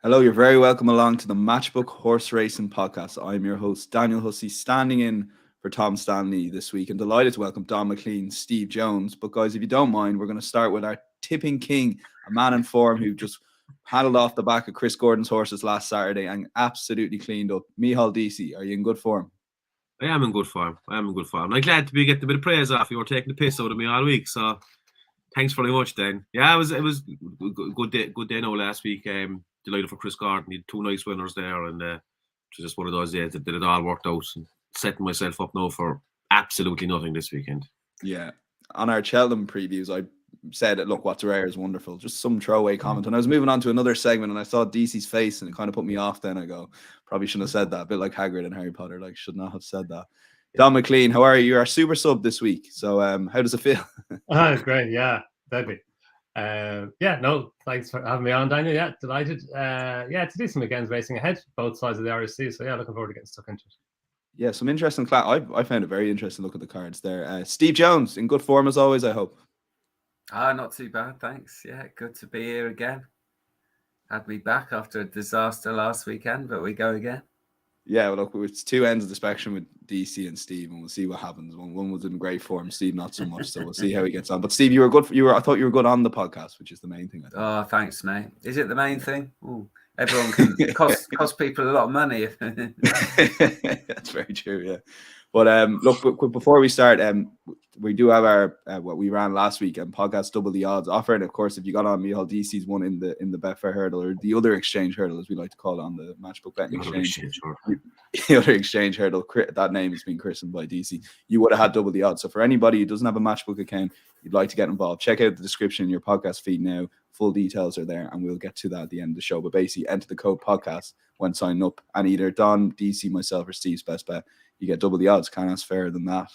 Hello, you're very welcome along to the Matchbook Horse Racing Podcast. I'm your host, Daniel Hussey, standing in for Tom Stanley this week, and delighted to welcome Donn McClean, Steve Jones. But guys, if you don't mind, we're going to start with our tipping king, a man in form who just paddled off the back of Chris Gordon's horses last Saturday and absolutely cleaned up. Micheál Deasy, are you in good form? I am in good form. I'm glad to be getting a bit of praise off you. Were taking the piss out of me all week, so thanks very much, Dan. Yeah, it was good day now last week. Delighted for Chris Gordon. He had two nice winners there, and it was just one of those days that it all worked out. And setting myself up now for absolutely nothing this weekend. Yeah, on our Cheltenham previews, I said, look, what's rare is wonderful. Just some throwaway comment. And I was moving on to another segment and I saw DC's face and it kind of put me off. Then I go, probably shouldn't have said that. A bit like Hagrid and Harry Potter, like should not have said that. Donn McClean, how are you? You're our super sub this week. So how does it feel? Great. Yeah, deadly. No, thanks for having me on, Daniel. Yeah, delighted. To do some weekends racing ahead, both sides of the RSC. So yeah, looking forward to getting stuck into it. Yeah, some interesting class. I found it very interesting. Look at the cards there. Steve Jones, in good form as always, I hope. Not too bad, thanks. Yeah, good to be here again. Had me back after a disaster last weekend, but we go again. Yeah, well, look, it's two ends of the spectrum with DC and Steve, and we'll see what happens. One was in great form, Steve not so much, so we'll see how he gets on. But Steve, you were good. I thought you were good on the podcast, which is the main thing. I think. Oh, thanks, mate. Is it the main thing? Ooh, everyone can cost people a lot of money. That's very true. Yeah, but look, before we start, we do have our what we ran last week and podcast double the odds offer, and of course, if you got on Micheál Deasy's one in the Betfair hurdle or the other exchange hurdle, as we like to call it on the Matchbook betting exchange, the other exchange hurdle, that name has been christened by DC. You would have had double the odds. So for anybody who doesn't have a Matchbook account, you'd like to get involved, check out the description in your podcast feed now. Full details are there, and we'll get to that at the end of the show. But basically, enter the code podcast when signing up, and either Donn, DC, myself, or Steve's best bet, you get double the odds. Can't ask fairer than that.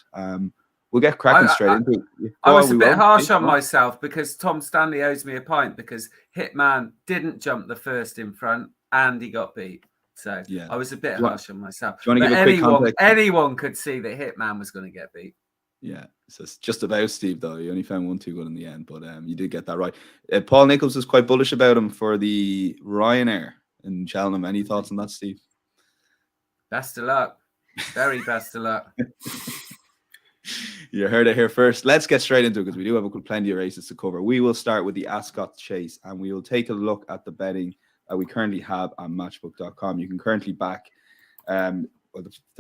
We'll get cracking straight into it. I was a bit harsh on myself because Tom Stanley owes me a pint because Hitman didn't jump the first in front and he got beat. So yeah, I was a bit harsh on myself. Do you want to give a quick context? Anyone could see that Hitman was going to get beat. Yeah, so it's just about Steve, though. You only found one too good in the end, but you did get that right. Paul Nichols is quite bullish about him for the Ryanair in Cheltenham. Any thoughts on that, Steve? Best of luck. Very best of luck. You heard it here first. Let's get straight into it because we do have plenty of races to cover. We will start with the Ascot Chase and we will take a look at the betting that we currently have on matchbook.com. You can currently back the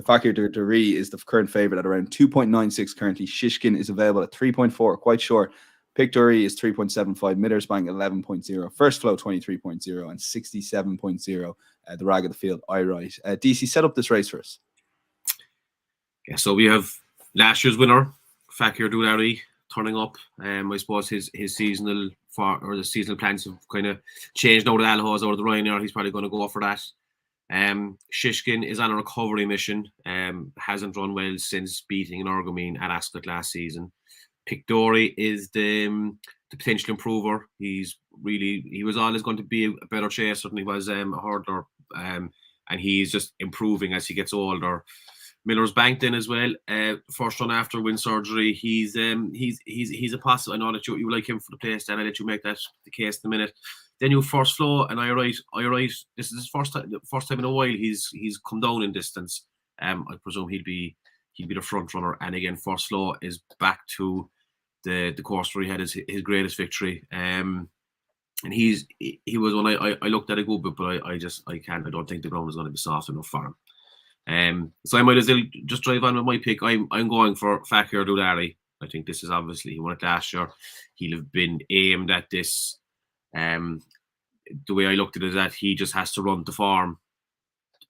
Fakir Duri is the current favorite at around 2.96 currently. Shishkin is available at 3.4, quite short. Pick Duri is 3.75, Middersbank 11.0, First Flow 23.0, and 67.0. The rag of the field, I write. DC, set up this race for us. Yeah, so we have last year's winner, Fakir Duri, turning up. I suppose his seasonal the seasonal plans have kind of changed now that Alho's out of the Ryanair. He's probably going to go for that. Shishkin is on a recovery mission. Hasn't run well since beating an Argamine at Ascot last season. Pick Dory is the potential improver. He was always going to be a better chaser than he was a hurdler. And he's just improving as he gets older. Miller's banked in as well. First run after wind surgery. He's a possible. I know that you like him for the place, then I let you make that the case in a minute. Then you First Flow, and I write. This is his first time in a while he's come down in distance. I presume he'll be the front runner. And again, First Flow is back to the course where he had his greatest victory. And he was when I looked at a good bit, but I don't think the ground is going to be soft enough for him. So I might as well just drive on with my pick. I'm going for Fakir Duri. I think this is obviously he won it last year. He'll have been aimed at this. The way I looked at it is that he just has to run to form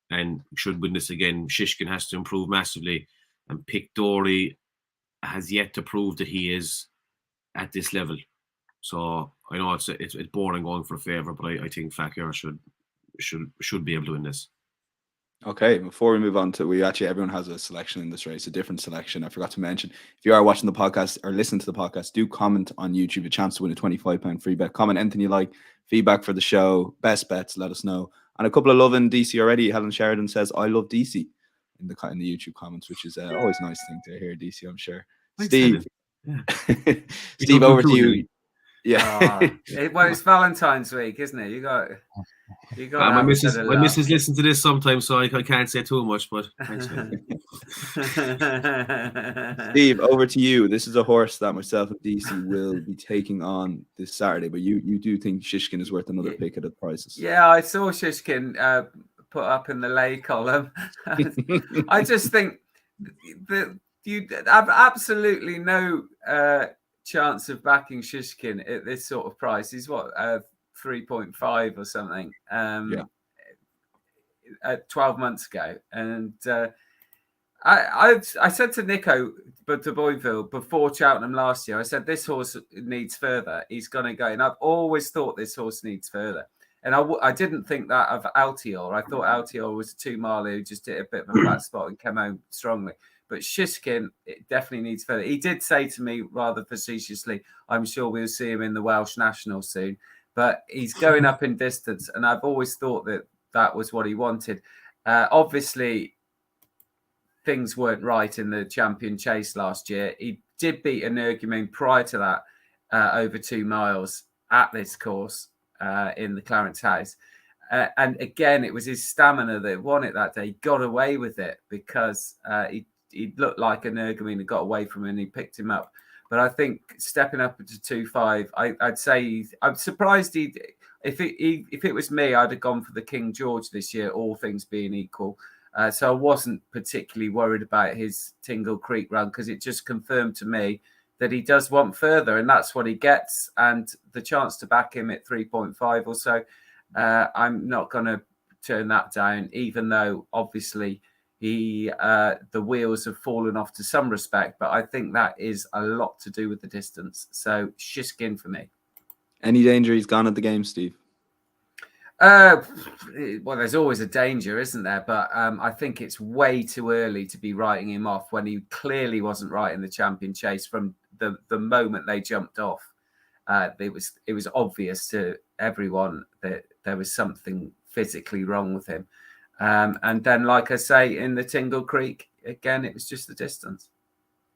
and should win this again. Shishkin has to improve massively, and Pick Dory has yet to prove that he is at this level. So I know it's boring going for a favour, but I think Fakir should be able to win this. Okay, before we move on to, everyone has a selection in this race, a different selection. I forgot to mention, if you are watching the podcast or listening to the podcast, do comment on YouTube, a chance to win a £25 free bet. Comment anything you like, feedback for the show, best bets, let us know. And a couple of loving DC already. Helen Sheridan says, I love DC in the YouTube comments, which is always a nice thing to hear, DC, I'm sure. Thanks, Steve. Yeah. Steve, over to you. Yeah. Well, it's Valentine's week, isn't it? You got My missus listens to this sometimes, so I can't say too much, but thanks. Steve, over to you. This is a horse that myself and DC will be taking on this Saturday, but you do think Shishkin is worth another pick at the prices? Yeah, I saw Shishkin put up in the lay column. I just think that you have absolutely no chance of backing Shishkin at this sort of price. He's what, 3.5 or something 12 months ago. And I said to Nico de Boinville before Cheltenham last year, I said, this horse needs further. He's going to go. And I've always thought this horse needs further. And I didn't think that of Altior. I thought Altior was a 2 mile who just hit a bit of a flat spot and came home strongly. But Shishkin, it definitely needs further. He did say to me rather facetiously, I'm sure we'll see him in the Welsh National soon. But he's going up in distance. And I've always thought that was what he wanted. Obviously, things weren't right in the Champion Chase last year. He did beat Energumen prior to that over 2 miles at this course in the Clarence House. And again, it was his stamina that won it that day. He got away with it because he looked like Energumen had got away from him and he picked him up. But I think stepping up to 2.5, I'd say I'm surprised if it was me, I'd have gone for the King George this year, all things being equal. So I wasn't particularly worried about his Tingle Creek run because it just confirmed to me that he does want further, and that's what he gets. And the chance to back him at 3.5 or so, I'm not going to turn that down, even though obviously the wheels have fallen off to some respect. But I think that is a lot to do with the distance. So Shishkin for me. Any danger he's gone at the game, Steve? Well, there's always a danger, isn't there? But I think it's way too early to be writing him off when he clearly wasn't right in the Champion Chase from the moment they jumped off. It was obvious to everyone that there was something physically wrong with him. And then, like I say, in the Tingle Creek, again, it was just the distance.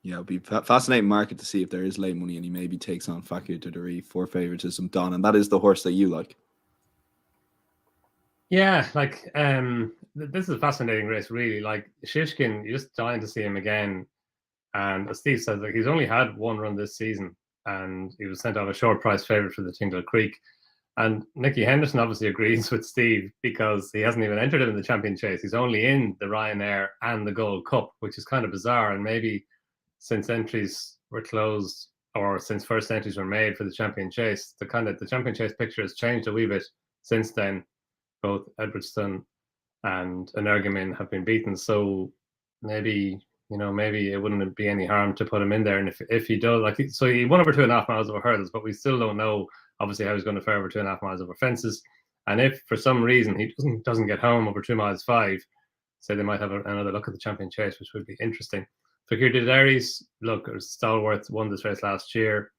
Yeah, it'll be a fascinating market to see if there is late money and he maybe takes on Fakir Dudari for favoritism. Don, and that is the horse that you like. Yeah, like this is a fascinating race, really. Like Shishkin, you're just dying to see him again. And as Steve says, like he's only had one run this season, and he was sent out a short price favorite for the Tingle Creek. And Nicky Henderson obviously agrees with Steve because he hasn't even entered him in the Champion Chase. He's only in the Ryanair and the Gold Cup, which is kind of bizarre. And maybe since entries were closed or since first entries were made for the Champion Chase, the Champion Chase picture has changed a wee bit since then. Both Edwardstone and Energumen have been beaten, so maybe it wouldn't be any harm to put him in there. And if he does, so he won over 2.5 miles over hurdles, but we still don't know obviously how he's going to fare over 2.5 miles over fences. And if for some reason he doesn't get home over 2 miles 5, so they might have another look at the Champion Chase, which would be interesting. Fakir Dudari's stalwart, won this race last year.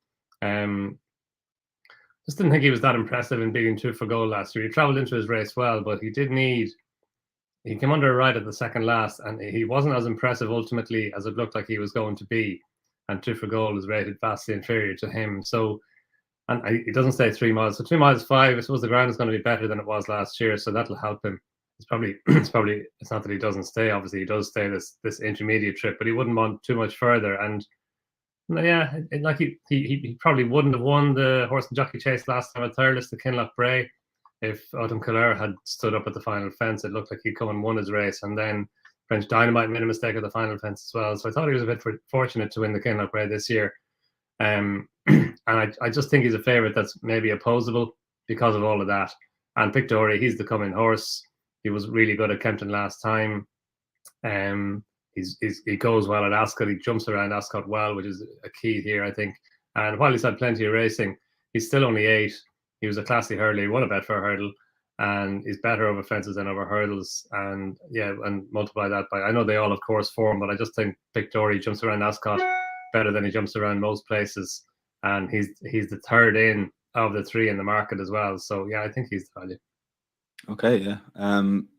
Just didn't think he was that impressive in beating 2 for Goal last year. He travelled into his race well, but he came under a ride at the second last, and he wasn't as impressive ultimately as it looked like he was going to be. And 2 for Goal is rated vastly inferior to him. So, and he doesn't stay 3 miles. So 2 miles 5, I suppose the ground is going to be better than it was last year, so that'll help him. It's not that he doesn't stay. Obviously, he does stay this intermediate trip, but he wouldn't want too much further. And yeah, like he probably wouldn't have won the Horse and Jockey Chase last time at Thurles, the Kinloch Bray. If Autumn Killer had stood up at the final fence, it looked like he'd come and won his race. And then French Dynamite made a mistake at the final fence as well. So I thought he was a bit fortunate to win the Kinloch Bray this year. And I just think he's a favourite that's maybe opposable because of all of that. And Pictori, he's the coming horse. He was really good at Kempton last time. He goes well at Ascot. He jumps around Ascot well, which is a key here, I think. And while he's had plenty of racing, he's still only 8. He was a classy hurdler. He won a bet for a hurdle, and he's better over fences than over hurdles. And yeah, and multiply that by, I know they all have course form, but I just think Pictori jumps around Ascot better than he jumps around most places. And he's the third in of the 3 in the market as well. So yeah, I think he's the value. Okay, yeah.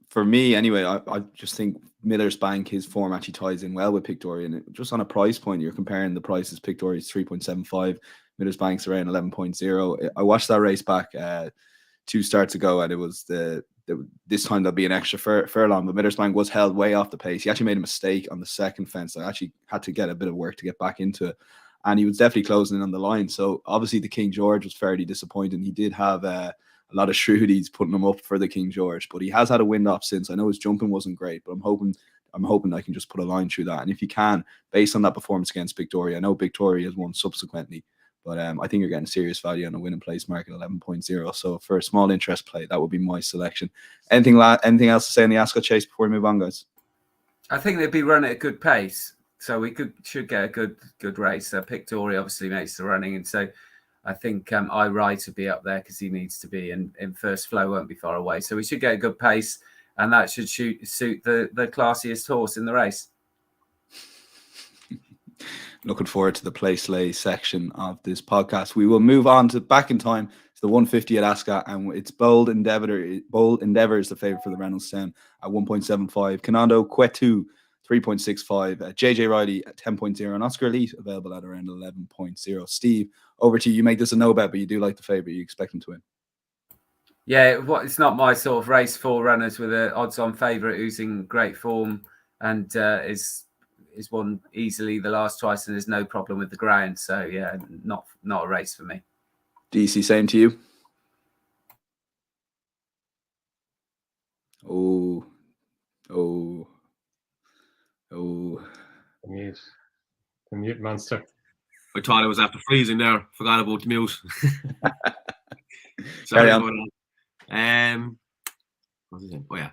For me, anyway, I just think Miller's Bank, his form actually ties in well with Pictori. And just on a price point, you're comparing the prices. Pictori's 3.75, Miller's Bank's around 11.0. I watched that race back 2 2 starts ago, and it was this time there'll be an extra furlong. But Mittersbank was held way off the pace. He actually made a mistake on the second fence. I actually had to get a bit of work to get back into it, and he was definitely closing in on the line. So obviously the King George was fairly disappointing. He did have a lot of shrewdies putting him up for the King George, but he has had a wind up since. I know his jumping wasn't great, but I'm hoping I can just put a line through that. And if you can, based on that performance against Victoria, I know Victoria has won subsequently, but I think you're getting serious value on a win and place market 11.0. So for a small interest play, that would be my selection. Anything else to say on the Ascot chase before we move on, guys? I think they'd be running at a good pace, so we should get a good race. Victoria obviously makes the running, and so I think I Right would be up there because he needs to be in first flow, won't be far away. So we should get a good pace, and that should suit the classiest horse in the race. Looking forward to the play slay section of this podcast. We will move on to back in time to the 150 at Ascot, and it's Bold Endeavour. Bold Endeavour is the favourite for the Reynolds-Town at 1.75. Canando Quetu 3.65. JJ Riley at 10.0, and Oscar Elite available at around 11.0. Steve, over to you. You make this a no bet, but you do like the favourite. You expect him to win. Yeah, it's not my sort of race. 4 runners with an odds-on favourite who's in great form and is won easily the last twice, and there's no problem with the ground. So yeah, not a race for me. DC, same to you. Oh. The mute monster. I thought I was after freezing there. Forgot about the mute. Sorry. What is it? Oh yeah.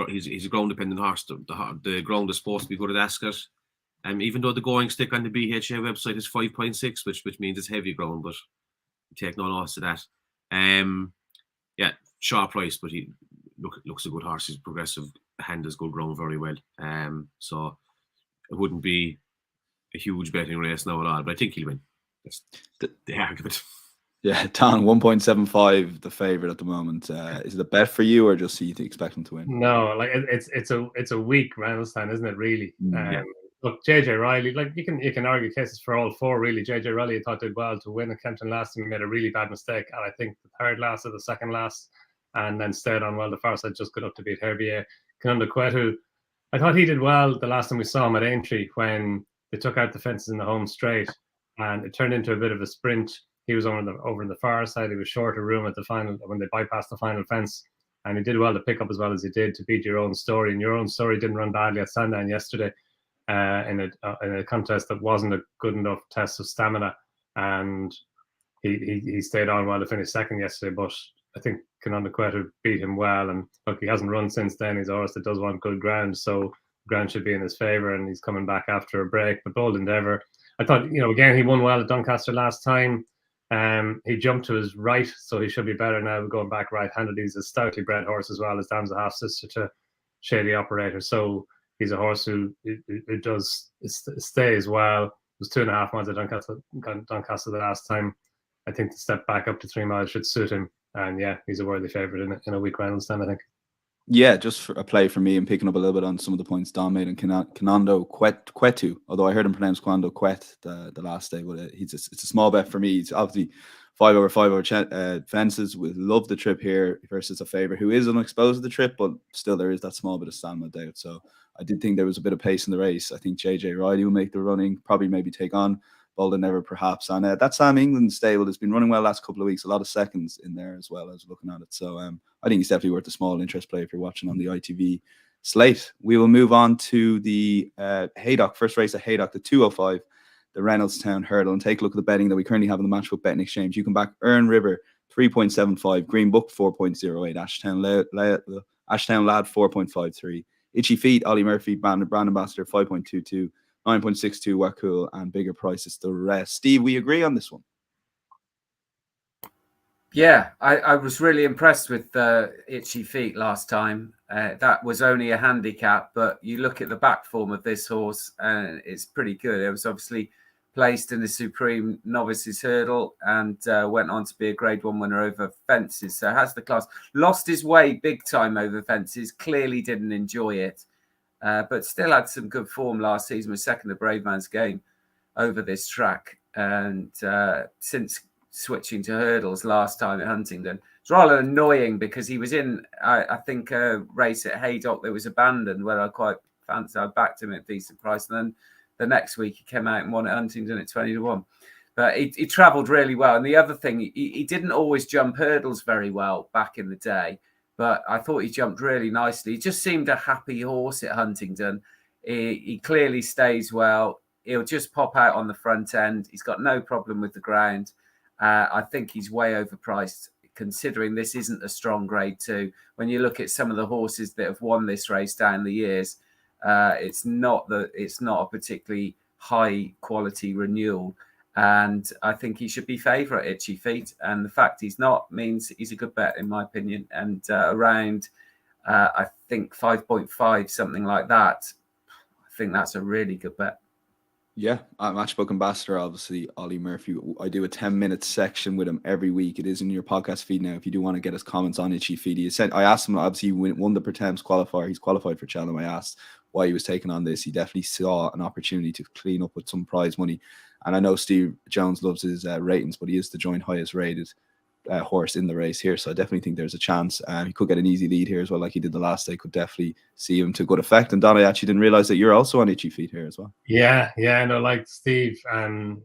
He's a ground dependent horse. The ground is supposed to be good at Ascot. Even though the going stick on the BHA website is 5.6, which means it's heavy ground, but you take no loss to that. Yeah, sharp price, but he looks a good horse. He's progressive, handles good ground very well. So it wouldn't be a huge betting race now at all, but I think he'll win. That's the argument. Yeah, Don, 1.75, the favourite at the moment. Is it a bet for you, or just so you expect him to win? No, like it's a weak Reynolds-Town, isn't it? Really. Yeah. Look, JJ Riley, like you can argue cases for all 4 really. JJ Riley, I thought did well to win at Kempton last time. He made a really bad mistake, and I think the third last or the second last, and then stayed on well the far side, just got up to beat Herbier. Cananda Quetu, I thought he did well the last time we saw him at Aintree when they took out the fences in the home straight, and it turned into a bit of a sprint. He was over in the far side. He was short of room at the final when they bypassed the final fence, and he did well to pick up as well as he did to beat Your Own Story. And Your Own Story didn't run badly at Sandown yesterday in a contest that wasn't a good enough test of stamina, and he stayed on well to finish second yesterday. But I think Cananda Quetu beat him well, and look, he hasn't run since then. He's a horse that does want good ground, so ground should be in his favour, and he's coming back after a break. But Bold Endeavour, I thought, again, he won well at Doncaster last time. He jumped to his right, so he should be better now going back right-handed. He's a stoutly bred horse as well. His dam's a half-sister to Shady Operator, so he's a horse who it does stay as well. It was 2.5 miles at Doncaster the last time. I think the step back up to 3 miles should suit him, and yeah, he's a worthy favourite in a weak Reynolds-Town, I think. Yeah, just for a play for me and picking up a little bit on some of the points Don made, and Canando Quetu, although I heard him pronounce Canando Quet the last day, but it's a small bet for me. It's obviously 5 over 5 over fences. We love the trip here versus a favourite who is unexposed to the trip, but still there is that small bit of stamina doubt. So I did think there was a bit of pace in the race. I think JJ Riley will make the running, probably maybe take on Bold Endeavour perhaps. And that Sam England stable has been running well last couple of weeks. A lot of seconds in there as well as looking at it. So I think it's definitely worth a small interest play if you're watching on the ITV slate. We will move on to the Haydock, first race at Haydock, the 205, the Reynolds-Town Hurdle, and take a look at the betting that we currently have in the Matchbook Betting Exchange. You can back Earn River 3.75, Green Book 4.08, Ashtown Lad 4.53, Itchy Feet, Ollie Murphy, brand ambassador 5.22, 9.62 Wakul, and bigger prices the rest. Steve, we agree on this one? Yeah, I was really impressed with Itchy Feet last time. That was only a handicap, but you look at the back form of this horse and it's pretty good. It was obviously placed in the Supreme Novices Hurdle and went on to be a Grade 1 winner over fences. So has the class. Lost his way big time over fences, clearly didn't enjoy it. But still had some good form last season, was second to Brave Man's Game over this track. And since switching to hurdles last time at Huntingdon. It's rather annoying because he was in, I think, a race at Haydock that was abandoned where I quite fancied. I backed him at a decent price. And then the next week he came out and won at Huntingdon at 20-1. But he travelled really well. And the other thing, he didn't always jump hurdles very well back in the day, but I thought he jumped really nicely. He just seemed a happy horse at Huntingdon. He clearly stays well. He'll just pop out on the front end. He's got no problem with the ground. I think he's way overpriced, considering this isn't a strong grade 2. When you look at some of the horses that have won this race down the years, it's not a particularly high quality renewal. And I think he should be favourite at Itchy Feet. And the fact he's not means he's a good bet, in my opinion. And around, I think, 5.5, something like that, I think that's a really good bet. Yeah, Matchbook Ambassador, obviously, Ollie Murphy. I do a 10-minute section with him every week. It is in your podcast feed now. If you do want to get his comments on Itchy Feet, I asked him, obviously, he won the Pertemps qualifier. He's qualified for Cheltenham. I asked why he was taking on this. He definitely saw an opportunity to clean up with some prize money. And I know Steve Jones loves his ratings, but he is the joint highest rated horse in the race here. So I definitely think there's a chance. He could get an easy lead here as well, like he did the last day. Could definitely see him to good effect. And Don, I actually didn't realize that you're also on Itchy Feet here as well. Yeah, no, like Steve,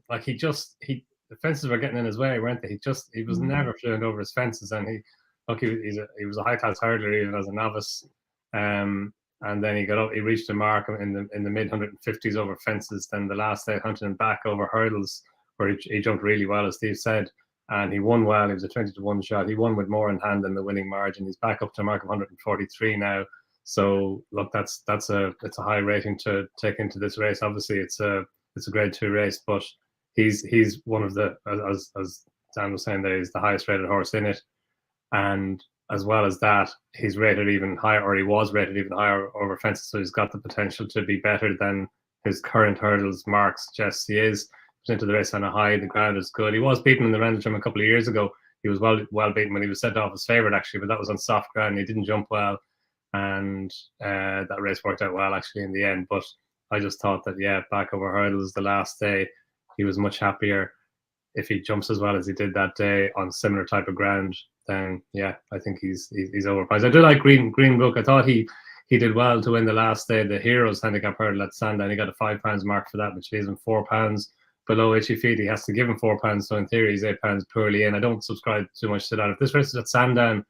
like the fences were getting in his way, weren't they? He was never fluent over his fences, and he was a high class hurdler even as a novice. And then he got up, he reached a mark in the mid 150s over fences. Then the last day, hunting back over hurdles, where he jumped really well, as Steve said, and he won well. He was a 20-1 shot. He won with more in hand than the winning margin. He's back up to a mark of 143 now. So look, it's a high rating to take into this race. Obviously, it's a grade 2 race, but he's one of the, as Dan was saying there, he's the highest rated horse in it, and as well as that, he's rated even higher, or he was rated even higher over fences. So he's got the potential to be better than his current hurdles mark suggests he is. He's into the race on a high. The ground is good. He was beaten in the Rendlesham a couple of years ago. He was well beaten when he was sent off as favourite, actually, but that was on soft ground. He didn't jump well, and that race worked out well, actually, in the end. But I just thought that, back over hurdles the last day, he was much happier. If he jumps as well as he did that day on similar type of ground, then I think he's overpriced. I do like Greenbrook. I thought he did well to win the last day, the Heroes handicap hurdle at Sandown. He got a £5 mark for that, which leaves him £4 below Itchy Feet. He has to give him £4, so in theory he's £8 poorly in. I don't subscribe too much to that. If this race is at Sandown,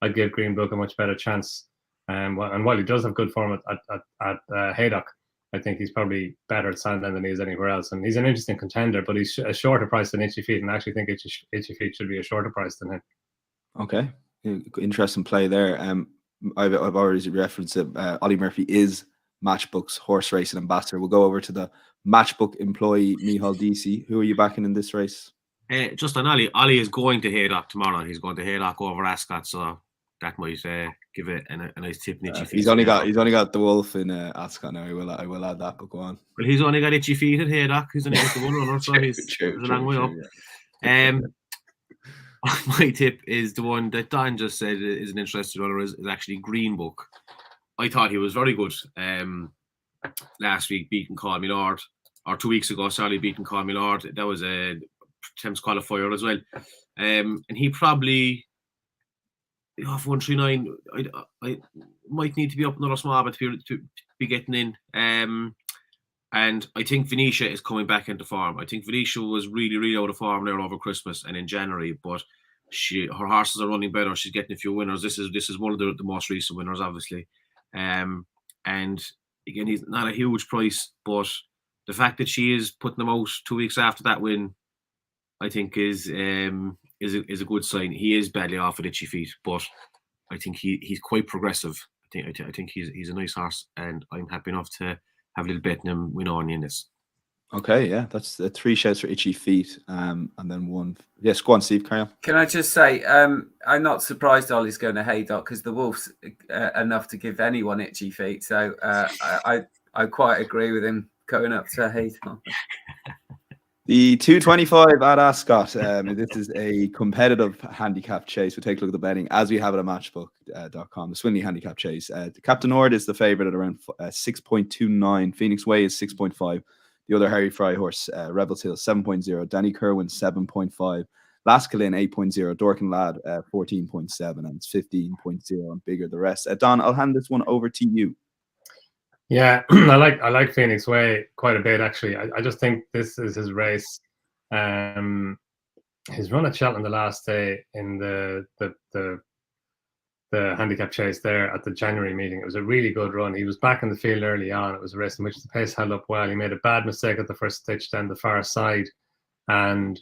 I'd give Greenbrook a much better chance. And while he does have good form at Haydock, I think he's probably better at Sandown than he is anywhere else. And he's an interesting contender, but he's a shorter price than Itchy Feet, and I actually think Itchy Feet should be a shorter price than him. Okay, interesting play there. I've already referenced it. Ollie Murphy is Matchbook's horse racing ambassador. We'll go over to the Matchbook employee, Micheál Deasy. Who are you backing in this race? Just on Ollie. Ollie is going to Haydock tomorrow. He's going to Haydock over Ascot, so that might give it a nice tip. He's only got the Wolf in Ascot now. I will add that, but go on. Well, he's only got Itchy Feet at Haydock. He's only got the one runner, so he's a long way up. Yeah. My tip is the one that Don just said is an interesting runner, is actually Greenbrook. I thought he was very good last week, beating Call Me Lord, or 2 weeks ago, beating Call Me Lord. That was a Thames qualifier as well. And he probably, off 139, I might need to be up another small bit to be getting in. And I think Venetia is coming back into form. I think Venetia was really, really out of form there over Christmas and in January, but her horses are running better. She's getting a few winners. This is one of the most recent winners, obviously. And again, he's not a huge price, but the fact that she is putting them out 2 weeks after that win, I think is a good sign. He is badly off at Itchy Feet, but I think he's quite progressive. I think he's a nice horse, and I'm happy enough to have a little bet in him win on in this. Okay, yeah, that's 3 shouts for Itchy Feet, and then 1. Yes, go on, Steve, carry on. Can I just say, I'm not surprised Ollie's going to Haydock, because the Wolf's enough to give anyone Itchy Feet. So I quite agree with him going up to Haydock. The 225 at Ascot. This is a competitive handicap chase. We'll take a look at the betting as we have it at matchbook.com. The Swinley handicap chase. Captain Ord is the favourite at around 6.29. Phoenix Way is 6.5. The other Harry Fry horse, Rebels Hill, 7.0. Danny Kerwin, 7.5. Lascalin 8.0, Dorkin Lad 14.7, and it's 15.0 and bigger the rest. Don, I'll hand this one over to you. Yeah, I like Phoenix Way quite a bit actually. I just think this is his race. His run at Cheltenham the last day in the handicap chase there at the January meeting, it was a really good run. He was back in the field early on. It was a race in which the pace held up well. He made a bad mistake at the first stitch down the far side, and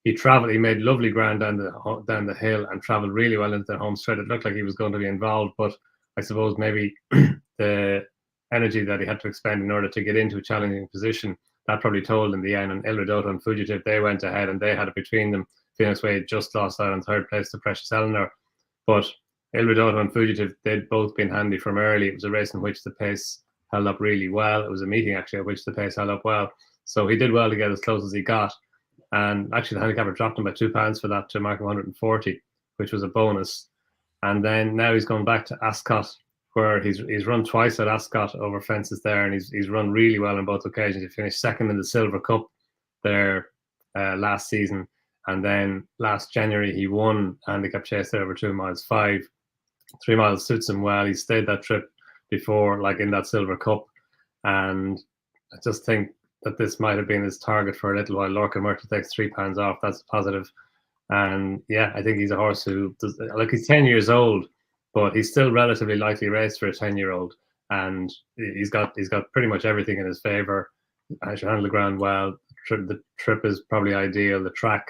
he made lovely ground down the hill and travelled really well into the home straight. It looked like he was going to be involved, but I suppose maybe the energy that he had to expend in order to get into a challenging position, that probably told in the end. And El Redoto and Fugitive, they went ahead and they had it between them. Phoenix Way just lost out on third place to Precious Eleanor, but El Redoto and Fugitive, they'd both been handy from early. It was a race in which the pace held up really well. It was a meeting actually at which the pace held up well. So he did well to get as close as he got. And actually the handicapper dropped him by £2 for that to mark 140, which was a bonus. And then now he's gone back to Ascot, where he's run twice at Ascot over fences there, and he's run really well on both occasions. He finished second in the Silver Cup there last season. And then last January, he won handicap chase there over 2 miles 5. 3 miles suits him well. He stayed that trip before, like in that Silver Cup. And I just think that this might have been his target for a little while. Lorcan Murphy takes £3 off. That's positive. And yeah, I think he's a horse who does, like, he's 10 years old, but he's still relatively lightly raced for a 10-year-old. And he's got pretty much everything in his favour. I should handle the ground well. The trip is probably ideal. The track,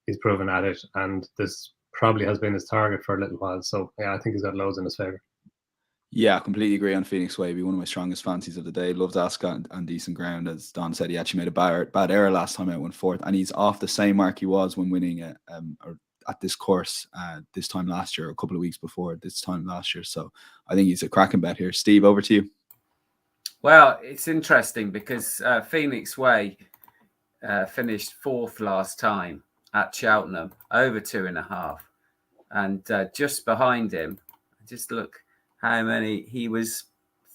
he's proven at it. And this probably has been his target for a little while. So yeah, I think he's got loads in his favour. Yeah, I completely agree on Phoenix Way. Be one of my strongest fancies of the day. Loves Ascot and decent ground. As Don said, he actually made a bad error last time out, went fourth, and he's off the same mark he was when winning at this course this time last year, a couple of weeks before this time last year. So I think he's a cracking bet here. Steve, over to you. Well, it's interesting because Phoenix Way finished fourth last time at Cheltenham, over 2.5, and just behind him, just look how many he was,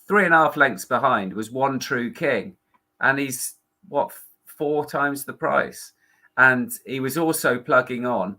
3.5 lengths behind was One True King, and he's 4 times the price. And he was also plugging on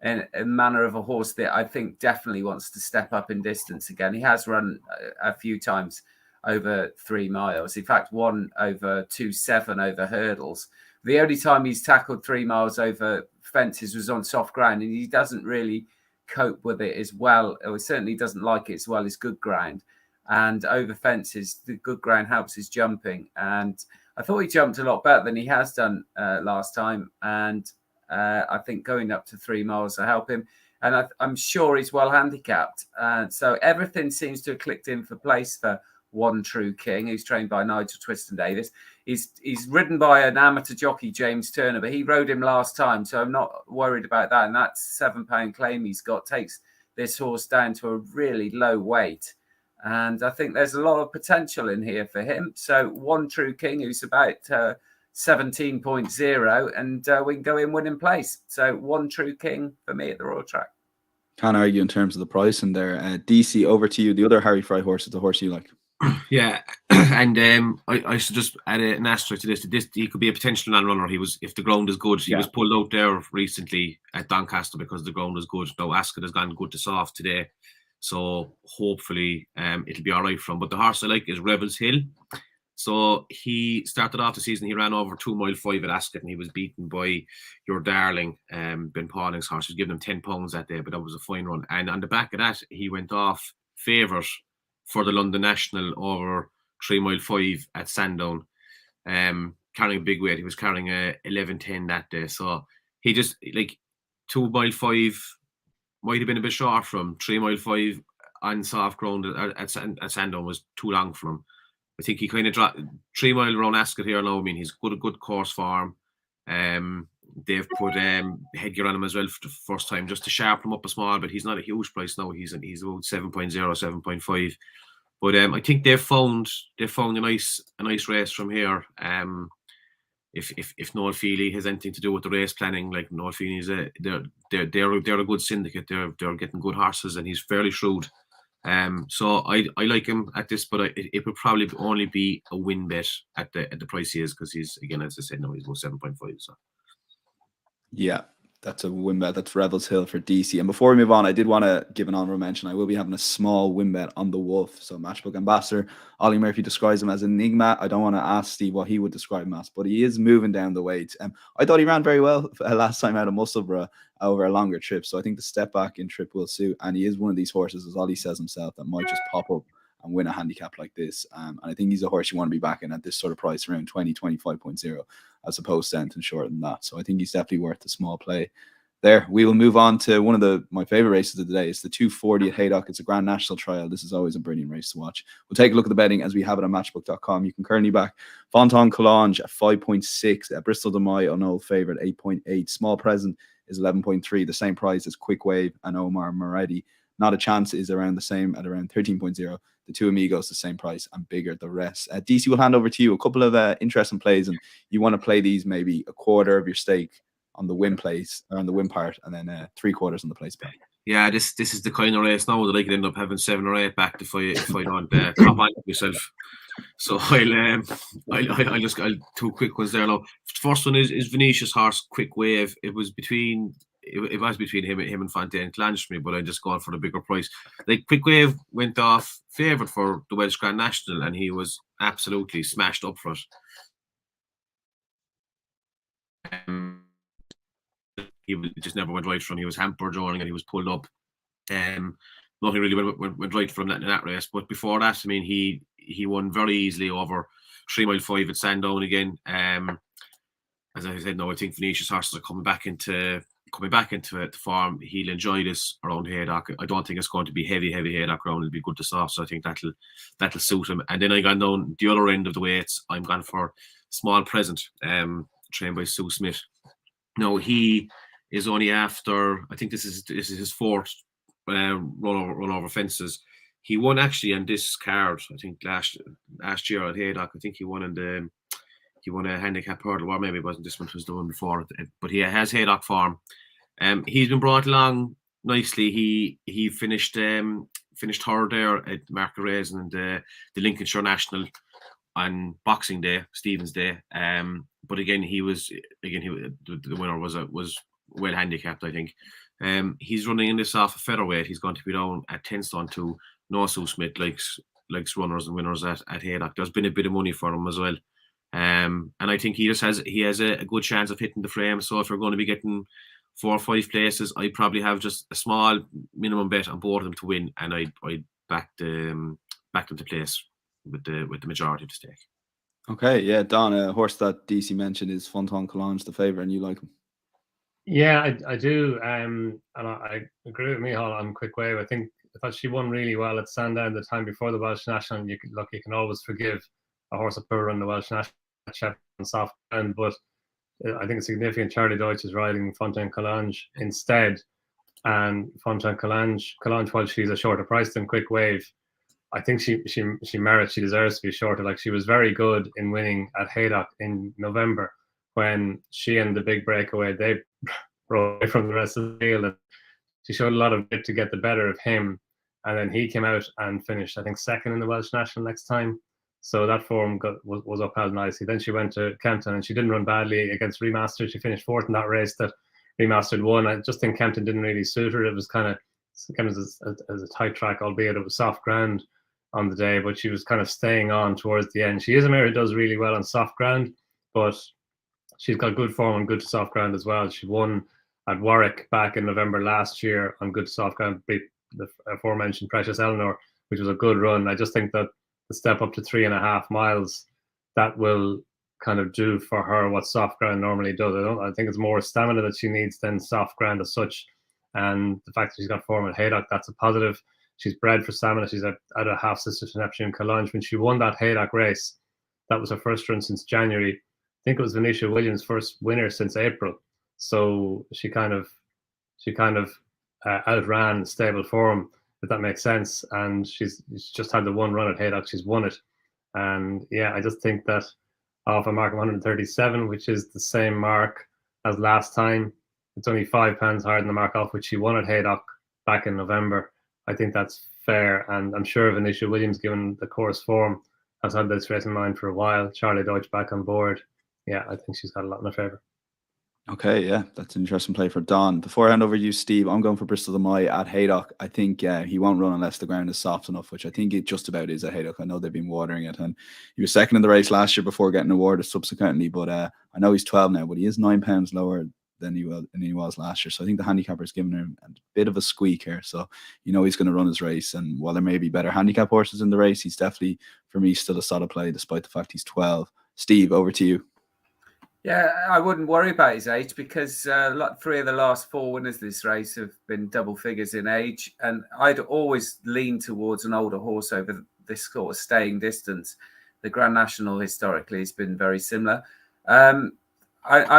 in a manner of a horse that I think definitely wants to step up in distance again. He has run a few times over 3 miles. In fact, one over 2.7 over hurdles. The only time he's tackled 3 miles over fences was on soft ground, and he doesn't really cope with it as well, or certainly doesn't like it as well as good ground. And over fences, the good ground helps his jumping. And I thought he jumped a lot better than he has done last time. And I think going up to 3 miles will help him. And I'm sure he's well handicapped. So everything seems to have clicked in for place for One True King, who's trained by Nigel Twiston Davis. He's ridden by an amateur jockey, James Turner, but he rode him last time, so I'm not worried about that. And that £7 claim he's got takes this horse down to a really low weight. And I think there's a lot of potential in here for him. So One True King, who's about 17.0, and we can go in winning place. So One True King for me at the Royal Track. Can't argue in terms of the price in there. DC, over to you. The other Harry Fry horse is the horse you like. Yeah, and I should just add an asterisk to this. He could be a potential non-runner. If the ground is good. He was pulled out there recently at Doncaster because the ground is good. Now Ascot has gone good to soft today, so hopefully it'll be all right for him. But the horse I like is Rebels Hill. So he started off the season. He ran over 2 mile 5 at Ascot, and he was beaten by your darling Ben Pauling's horse. He was giving him £10 that day, but that was a fine run. And on the back of that, he went off favourite for the London National over 3 mile 5 at Sandown, carrying a big weight. He was carrying a 11.10 that day. So he just, like, 2 mile 5 might have been a bit short from 3 mile 5 on soft ground at Sandown was too long for him. I think he kind of dropped 3 mile around Ascot here now. I mean, he's good course form. They've put headgear on him as well for the first time just to sharpen him up a small, but he's not a huge price now. He's about 7.0, 7.5. But I think they've found a nice race from here. If Noel Feely has anything to do with the race planning, like Noel Feely they're a good syndicate. They're getting good horses, and he's fairly shrewd. So I like him at this, but it would probably only be a win bet at the price he is, because he's, again, as I said, now he's about 7.5. So yeah, That's a win bet. That's Rebels Hill for DC. And before we move on, I did want to give an honorable mention. I will be having a small win bet on the Wolf. So Matchbook Ambassador Ollie Murphy describes him as an enigma. I don't want to ask Steve what he would describe him as, but he is moving down the weight. I thought he ran very well last time out of Musselburgh over a longer trip. So I think the step back in trip will suit. And he is one of these horses, as Ollie says himself, that might just pop up and win a handicap like this. And I think he's a horse you want to be backing at this sort of price, around 20, 25.0, as opposed to anything shorter than that. So I think he's definitely worth a small play there. We will move on to one of my favorite races of the day. It's the 240 at Haydock. It's a Grand National trial. This is always a brilliant race to watch. We'll take a look at the betting as we have it on matchbook.com. You can currently back Fontaine Collonge at 5.6, Bristol de Mai on old favorite 8.8, Small Present is 11.3, the same price as Quick Wave and Omar Moretti. Not a Chance is around the same at around 13.0. The Two Amigos, the same price and bigger the rest. DC will hand over to you a couple of interesting plays, and you want to play these maybe a quarter of your stake on the win place or on the win part, and then 3/4 on the place bet. Yeah, this is the kind of race now that I could end up having 7 or 8 back if I don't top on myself. So I'll just 2 quick ones there now. First one is Venetia's horse Quick Wave. It was between him and Fontaine Collonge for me, but I just gone for the bigger price. Like, Quick Wave went off favourite for the Welsh Grand National, and he was absolutely smashed up for it. He just never went right for him. He was hampered during and he was pulled up. Nothing really went right for him in that race. But before that, I mean, he won very easily over 3 Mile 5 at Sandown again. As I said, no, I think Venetia's horses are coming back into form. He'll enjoy this around Haydock. I don't think it's going to be heavy Haydock ground. It'll be good to soft, so I think that'll suit him. And then I gone down the other end of the weights. I'm gone for Small Present, trained by Sue Smith. No, he is only after, I think this is his 4th run over fences. He won actually on this card, I think last year at Haydock. I think he won a handicap hurdle, or maybe it wasn't this one, it was the one before. But he has Haydock form. He's been brought along nicely. He finished 3rd there at Market Raisin and the Lincolnshire National on Boxing Day, Stephen's Day. But again, the winner was well handicapped, I think. He's running in this off a featherweight. He's going to be down at 10 stone to Sue Smith likes runners and winners at Haydock. There's been a bit of money for him as well. And I think he has a good chance of hitting the frame. So if we're going to be getting 4 or 5 places, I probably have just a small minimum bet on both of them to win, and I'd back them to place with the majority of the stake. Okay, yeah, Don, a horse that DC mentioned is Fontaine Collonge, the favourite, and you like him. Yeah, I do. And I agree with Micheál on Quick Wave. I thought she won really well at Sandown the time before the Welsh National. You can always forgive a horse of poor run the Welsh National on soft ground, but I think it's significant. Charlie Deutsch is riding Fontaine Collonge instead, and Fontaine Collonge, while she's a shorter price than Quick Wave, I think she merits, she deserves to be shorter. Like, she was very good in winning at Haydock in November when she and the Big Breakaway, they broke away from the rest of the field, and she showed a lot of grit to get the better of him, and then he came out and finished, I think, 2nd in the Welsh National next time. So that form was upheld nicely. Then she went to Kempton and she didn't run badly against Remastered. She finished 4th in that race that Remastered won. I just think Kempton didn't really suit her. It was kind of as a tight track, albeit it was soft ground on the day, but she was kind of staying on towards the end. She is a mare who does really well on soft ground, but she's got good form on good soft ground as well. She won at Warwick back in November last year on good soft ground, beat the aforementioned Precious Eleanor, which was a good run. I just think that the step up to 3.5 miles, that will kind of do for her what soft ground normally does. I think it's more stamina that she needs than soft ground as such. And the fact that she's got form at Haydock, that's a positive. She's bred for stamina. She's at a half sister to Neptune Collonge. When she won that Haydock race, that was her first run since January. I think it was Venetia Williams' first winner since April. So she kind of outran stable form, if that makes sense. And she's just had the one run at Haydock. She's won it. And yeah, I just think that off a mark of 137, which is the same mark as last time, it's only £5 higher than the mark off which she won at Haydock back in November. I think that's fair. And I'm sure Venetia Williams, given the course form, has had this race in mind for a while. Charlie Deutsch back on board. Yeah, I think she's got a lot in her favour. Okay, yeah, that's an interesting play for Don. Before I hand over to you, Steve, I'm going for Bristol the Mai at Haydock. I think he won't run unless the ground is soft enough, which I think it just about is at Haydock. I know they've been watering it, and he was second in the race last year before getting awarded subsequently. But I know he's 12 now, but he is £9 lower than he was last year. So I think the handicapper's giving him a bit of a squeak here. So he's going to run his race, and while there may be better handicap horses in the race, he's definitely, for me, still a solid play despite the fact he's 12. Steve, over to you. Yeah, I wouldn't worry about his age because 3 of the last 4 winners of this race have been double figures in age. And I'd always lean towards an older horse over this sort of staying distance. The Grand National historically has been very similar. I'm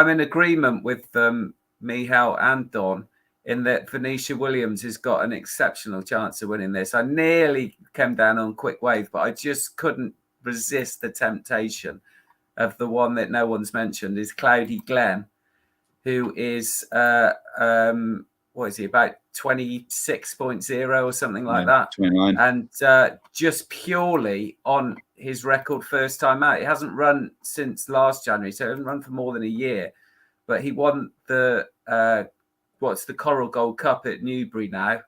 in agreement with Micheál and Don in that Venetia Williams has got an exceptional chance of winning this. I nearly came down on Quick Wave, but I just couldn't resist the temptation of the one that no one's mentioned, is Cloudy Glen, who is what is he, about 26.0 or something like that, 29. And just purely on his record first time out. He hasn't run since last January, so he hasn't run for more than a year, but he won the the Coral Gold Cup at Newbury now,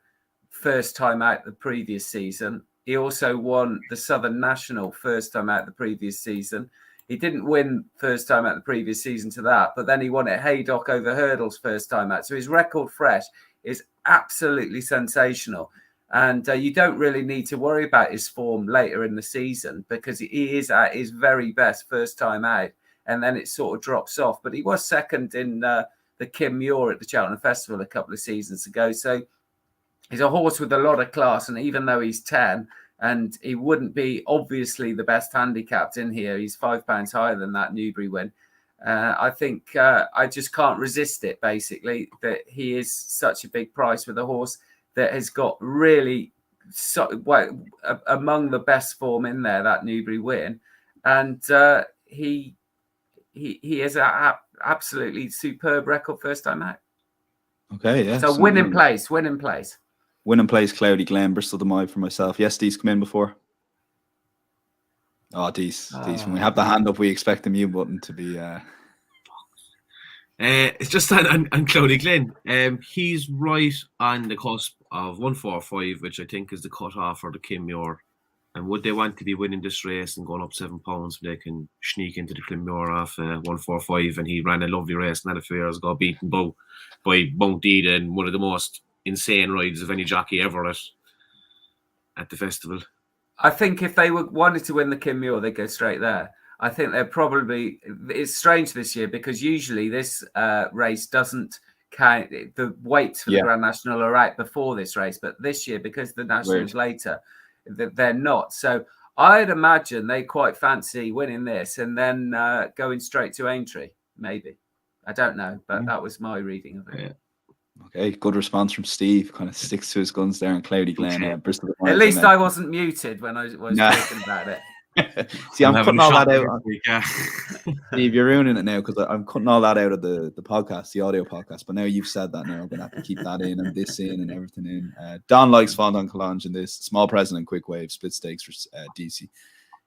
first time out the previous season. He also won the Southern National first time out the previous season. He didn't win first time out the previous season to that, but then he won at Haydock over hurdles first time out. So his record fresh is absolutely sensational. And you don't really need to worry about his form later in the season because he is at his very best first time out. And then it sort of drops off. But he was second in the Kim Muir at the Cheltenham Festival a couple of seasons ago. So he's a horse with a lot of class. And even though he's 10, and he wouldn't be obviously the best handicapped in here, he's £5 higher than that Newbury win. I think I just can't resist it, basically, that he is such a big price with a horse that has got really among the best form in there, that Newbury win. And he is an absolutely superb record first time out. Okay, yeah. So win in place. Winning place, Cloudy Glen, Bristol the Mai for myself. Yes, Dees, come in before. Oh, Dees. When we have the hand up, we expect the mute button to be... It's just on Cloudy Glen. He's right on the cusp of 145, which I think is the cut-off for the Kim Muir. And would they want to be winning this race and going up £7, they can sneak into the Kim Muir off 145? And he ran a lovely race and had a few years ago, beaten by Mount Dida in one of the most insane rides of any jockey ever at the festival. I think if they wanted to win the Kim Muir, they'd go straight there. I think they're probably... It's strange this year because usually this race doesn't count. The weights for the Grand National are out before this race, but this year, because the National is later, they're not. So I'd imagine they quite fancy winning this and then going straight to Aintree, maybe. I don't know, but that was my reading of it. Yeah. Okay, good response from Steve. Kind of sticks to his guns there in Cloudy Glen. Bristol. At least I wasn't muted when I was talking about it. See, I'm cutting all that out. Steve, you're ruining it now because I'm cutting all that out of the podcast, the audio podcast. But now you've said that, now I'm going to have to keep that in and this in and everything in. Don likes Fondant Collage in this. Small Present and Quick Wave, split stakes for DC.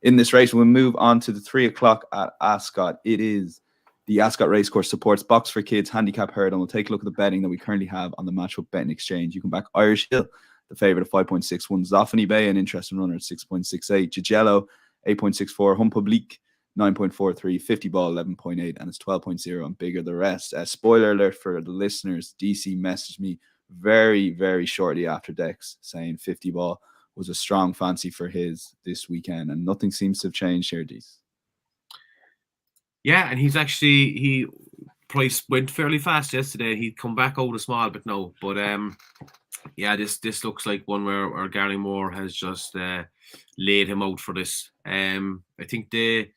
In this race, we'll move on to the 3 o'clock at Ascot. It is the Ascot Racecourse supports Box for Kids Handicap Herd, and we'll take a look at the betting that we currently have on the Matchup Betting Exchange. You can back Irish Hill, the favourite of 5.61, Zoffany Bay, an interesting runner at 6.68, Gigello, 8.64, Hum Public, 9.43, 50 ball, 11.8, and it's 12.0 and bigger the rest. Spoiler alert for the listeners, DC messaged me very, very shortly after Dex saying 50 ball was a strong fancy for his this weekend, and nothing seems to have changed here, Dees. Yeah, and he price went fairly fast yesterday. He'd come back out a small bit now, but yeah, this looks like one where Gary Moore has just laid him out for this. I think Gary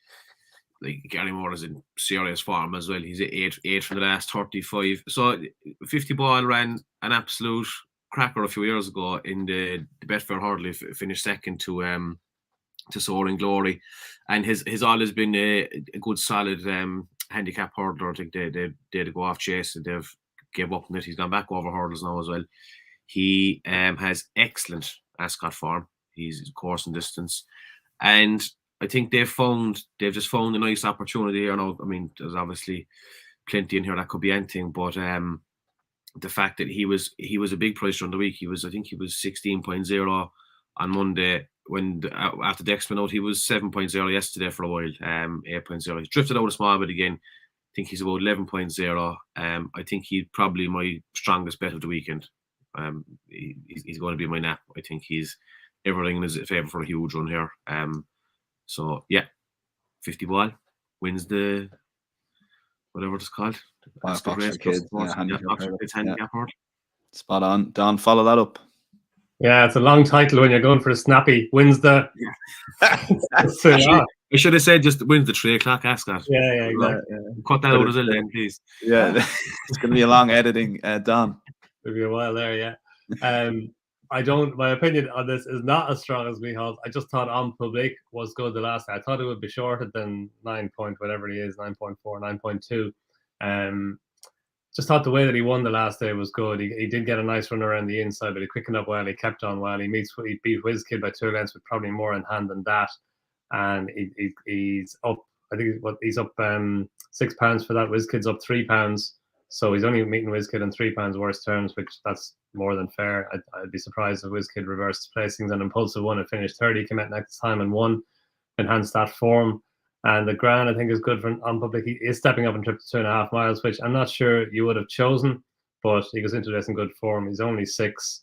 Moore is in serious form as well. He's at 8 from the last 35. So 50 ball ran an absolute cracker a few years ago in the Betfair Hurdle. Finished second to Soaring Glory, and his always been a good solid handicap hurdler. I think they did go off chase and they've gave up on it. He's gone back over hurdles now as well. He has excellent Ascot form. He's course and distance, and I think they've just found a nice opportunity here now. I mean, there's obviously plenty in here that could be anything. But the fact that he was a big price during the week. I think he was 16.0 on Monday. After the X went out, he was 7.0 yesterday for a while. 8.0. He's drifted out a small bit again. I think he's about 11.0. I think he's probably my strongest bet of the weekend. He's going to be my nap. I think he's everything in his favour for a huge run here. So yeah, 50 ball wins the whatever it's called. Ascot race kids. Handicap board. Spot on. Don, follow that up. Yeah, it's a long title when you're going for a snappy. Wins the. I should have said just wins the 3 o'clock Ascot. Yeah, exactly. Cut that out as well, then, please. Yeah, it's going to be a long editing, Don. It'll be a while there, yeah. My opinion on this is not as strong as Micheál's. I just thought On Public was good the last time. I thought it would be shorter than 9 point, whatever he is, 9.4, 9.2. Just thought the way that he won the last day was good. He did get a nice run around the inside, but he quickened up well. He kept on well. He beat WizKid by 2 lengths with probably more in hand than that. And he's up. I think he's up £6 for that. WizKid's up £3. So he's only meeting WizKid on £3 worse terms, which that's more than fair. I'd be surprised if WizKid reversed placings and Impulsive won and finished 30, came out next time and won, enhanced that form. And the Grand, I think, is good for On Public. He is stepping up and trip to 2.5 miles, which I'm not sure you would have chosen, but he goes into this in good form. He's only 6.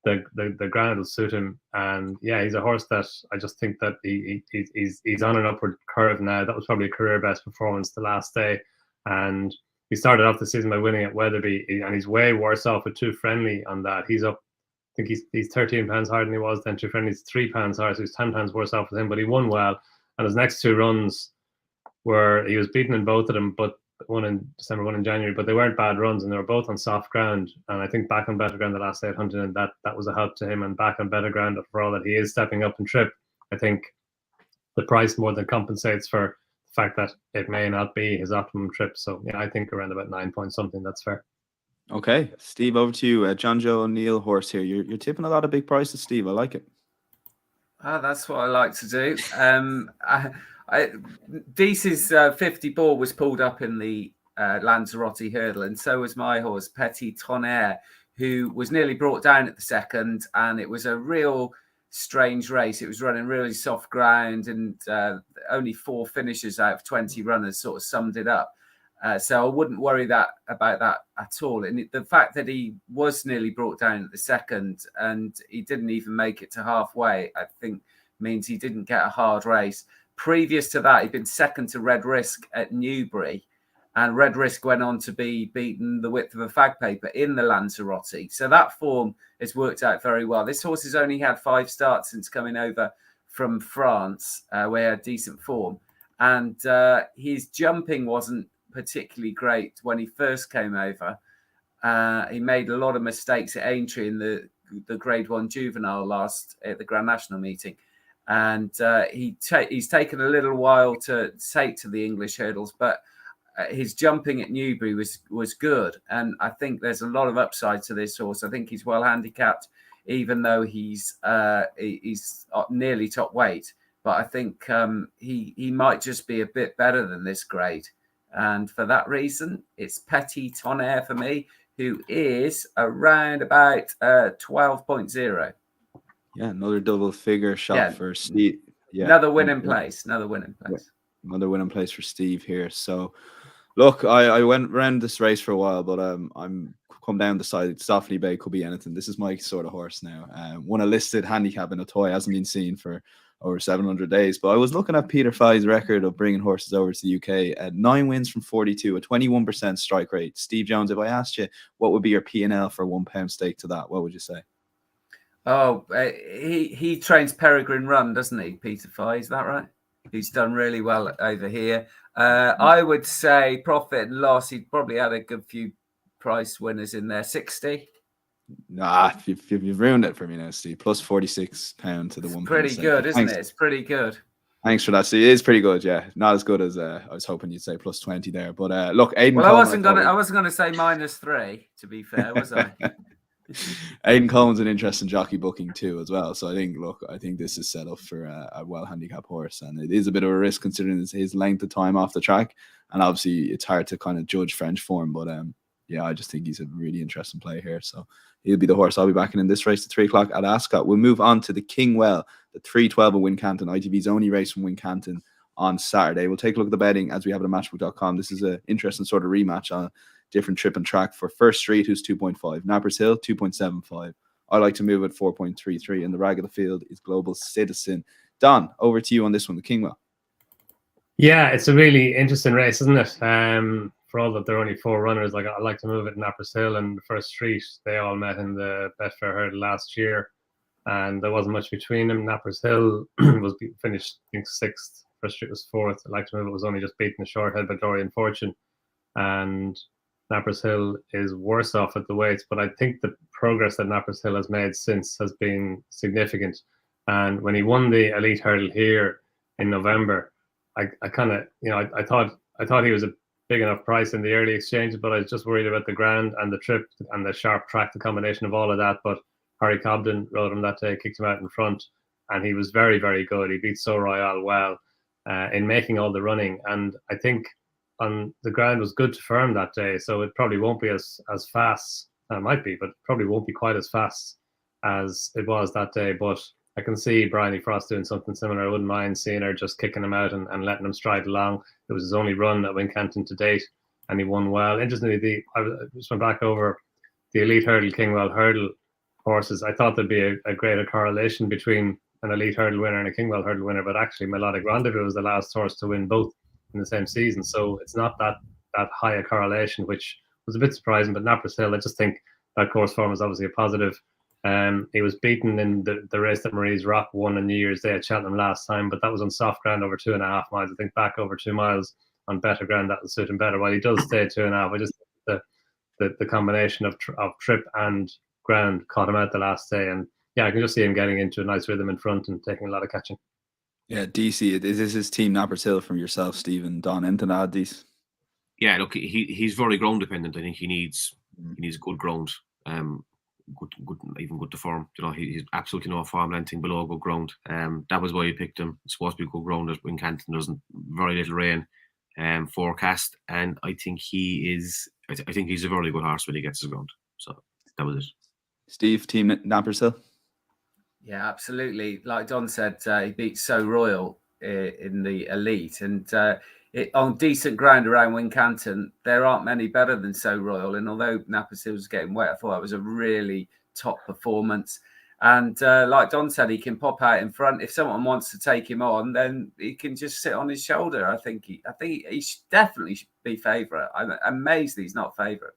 The Grand will suit him. And yeah, he's a horse that I just think that he's on an upward curve now. That was probably a career best performance the last day. And he started off the season by winning at Wetherby, and he's way worse off with Too Friendly on that. He's up, I think he's £13 higher than he was then. Too Friendly's £3 higher, so he's £10 worse off with him, but he won well. And his next 2 runs were, he was beaten in both of them, but one in December, one in January, but they weren't bad runs, and they were both on soft ground. And I think back on better ground the last day at Huntington, that was a help to him, and back on better ground for all that he is stepping up and trip. I think the price more than compensates for the fact that it may not be his optimum trip. So yeah, I think around about 9 point something, that's fair. Okay, Steve, over to you. John Joe O'Neill horse here. You're tipping a lot of big prices, Steve. I like it. That's what I like to do. Deasy's 50 ball was pulled up in the Lanzarote hurdle, and so was my horse, Petit Tonnerre, who was nearly brought down at the second, and it was a real strange race. It was running really soft ground, and only 4 finishes out of 20 runners sort of summed it up. So I wouldn't worry about that at all. And the fact that he was nearly brought down at the second and he didn't even make it to halfway, I think means he didn't get a hard race. Previous to that, he'd been second to Red Risk at Newbury, and Red Risk went on to be beaten the width of a fag paper in the Lanzarote. So that form has worked out very well. This horse has only had 5 starts since coming over from France, where he had decent form. And his jumping wasn't particularly great when he first came over. He made a lot of mistakes at Aintree in the Grade 1 Juvenile last at the Grand National meeting. And he's taken a little while to take to the English hurdles, but his jumping at Newbury was good. And I think there's a lot of upside to this horse. I think he's well handicapped, even though he's nearly top weight. But I think he might just be a bit better than this grade. And for that reason, it's Petit Tonnerre for me, who is around about 12.0. Yeah, another double figure shot for Steve. Yeah, another winning place. Another winning place for Steve here. So, look, I went around this race for a while, but I'm come down the side. Softly Bay could be anything. This is my sort of horse now. Won a listed handicap in a toy, hasn't been seen for over 700 days. But I was looking at Peter Fye's record of bringing horses over to the UK at 9 wins from 42, a 21% strike rate. Steve Jones, if I asked you what would be your P&L for £1 stake to that, what would you say? Oh, he trains Peregrine Run, doesn't he, Peter Fye? Is that right? He's done really well over here. I would say profit and loss. He'd probably had a good few price winners in there. 60. Nah, you've ruined it for me now, Steve. Plus £46 to the £1. Pretty good, isn't it? It's pretty good. Thanks for that, Steve. It is pretty good, yeah. Not as good as I was hoping you'd say plus 20 there. But look, Aidan. Well, I wasn't gonna say -3. To be fair, was I? Aidan Cohen's an interesting jockey booking too as well. So I think this is set up for a well handicapped horse, and it is a bit of a risk considering his length of time off the track, and obviously it's hard to kind of judge French form. But yeah, I just think he's a really interesting play here. So he'll be the horse I'll be backing in this race at 3 o'clock at Ascot. We'll move on to the Kingwell, the 3:12 of Wincanton, ITV's only race from Wincanton on Saturday. We'll take a look at the betting as we have it at matchbook.com. This is an interesting sort of rematch on a different trip and track for First Street, who's 2.5. Nappers Hill, 2.75. I like to move at 4.33. And the rag of the field is Global Citizen. Don, over to you on this one, the Kingwell. Yeah, it's a really interesting race, isn't it? For all that there are only 4 runners, like I like to move it Nappers Hill and First Street. They all met in the Betfair Hurdle last year, and there wasn't much between them. Nappers Hill was finished, I think, 6th. First Street was 4th. I like to move it was only just beaten a short head by Dorian Fortune, and Nappers Hill is worse off at the weights, but I think the progress that Nappers Hill has made since has been significant. And when he won the Elite Hurdle here in November, I kind of, I thought he was a big enough price in the early exchanges, but I was just worried about the ground and the trip and the sharp track, the combination of all of that. But Harry Cobden rode him that day, kicked him out in front, and he was very, very good. He beat So Royale well in making all the running, and I think on the ground was good to firm that day, so it probably won't be as fast. It might be, but probably won't be quite as fast as it was that day. But I can see Bryony Frost doing something similar. I wouldn't mind seeing her just kicking him out and letting him stride along. It was his only run at Wincanton to date, and he won well. Interestingly, I just went back over the Elite Hurdle, Kingwell Hurdle horses. I thought there'd be a greater correlation between an Elite Hurdle winner and a Kingwell Hurdle winner, but actually Melodic Rendezvous was the last horse to win both in the same season, so it's not that high a correlation, which was a bit surprising. But Nappers Hill, I just think that course form is obviously a positive. He was beaten in the race that Marie's Rock won on New Year's Day at Cheltenham last time, but that was on soft ground over 2.5 miles. I think back over 2 miles on better ground that will suit him better. While he does stay 2.5, I just think the combination of trip and ground caught him out the last day, and yeah, I can just see him getting into a nice rhythm in front and taking a lot of catching. Yeah, DC, is this his team Nappers Hill from yourself, Stephen? Don, anything to add, DC? Yeah, look, he's very ground dependent. I think he needs good ground, good to form. He's absolutely no farm anything below good ground. That was why you picked him. It's supposed to be good ground at Wincanton. There's very little rain forecast, and I think he's a very good horse when he gets his ground. So that was it. Steve, team Nappers Hill. Yeah, absolutely. Like Don said, he beat So Royal in the Elite, and on decent ground around Wincanton, there aren't many better than So Royal. And although Nappers Hill was getting wet, I thought it was a really top performance. And like Don said, he can pop out in front. If someone wants to take him on, then he can just sit on his shoulder. I think he should definitely be favourite. I'm amazed he's not favourite.